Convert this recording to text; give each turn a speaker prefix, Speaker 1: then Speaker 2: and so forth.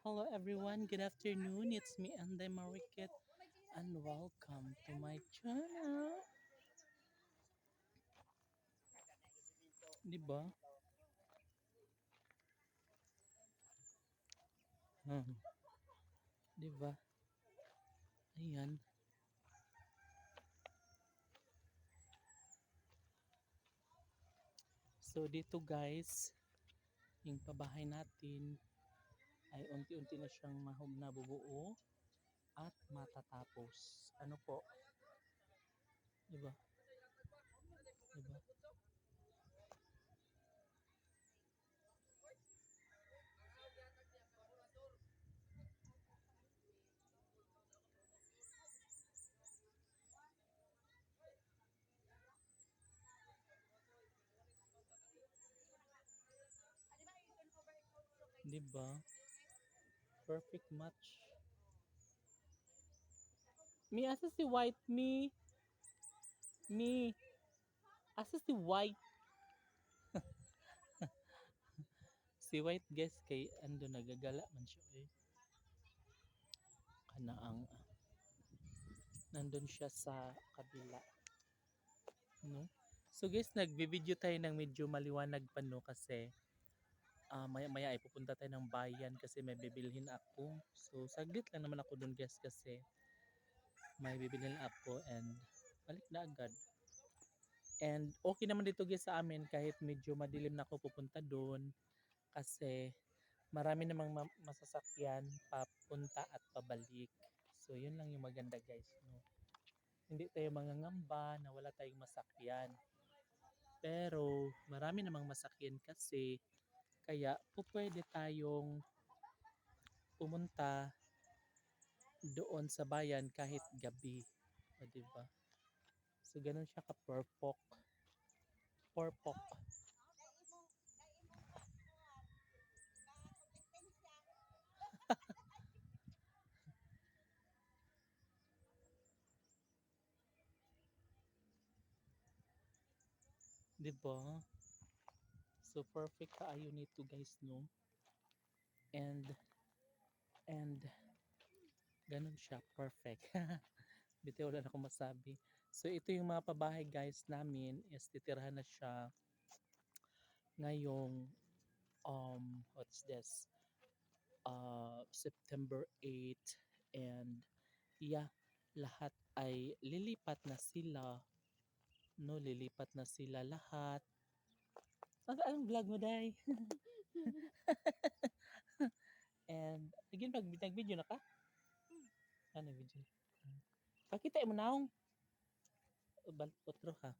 Speaker 1: Hello everyone, good afternoon. It's me Anday Marikit and welcome to my channel. 'Di ba? Hmm, 'di ba? Ayan. So dito guys, yung pabahay natin ay unti-unti na siyang nabubuo at matatapos. Ano po? 'Di ba? 'Di ba? 'Di ba? Perfect match. Mi asa si White mi asa si White si White guys kay ando nagagala man siya eh. Kanaang nandun siya sa kabila, no? So guys, nagvi-video tayo ng medyo maliwanag pa no kasi maya-maya ay pupunta tayo ng bayan kasi may bibilhin ako. So saglit lang naman ako dun guys kasi may bibilhin ako and balik na agad. And okay naman dito guys sa amin kahit medyo madilim na ako pupunta doon kasi marami namang masasakyan papunta at pabalik. So yun lang yung maganda guys, no? Hindi tayo mangangamba na wala tayong masakyan. Pero marami namang masakyan kasi kaya pupwede tayong pumunta doon sa bayan kahit gabi. O, diba? So ganun siya ka-purpok. Purpok. 'Di ba? So perfect kaayo nito guys no. And ganun siya, perfect. Bitaw wala na akong masabi. So ito yung mga pabahay guys namin is titirhan na siya ngayong what's this? September 8 and yeah, lahat ay lilipat na sila. No, lilipat na sila lahat. Anong vlog mo, Day? And again, pag nag-video na ka? Ano video? Pakita mo naong. Otro ha.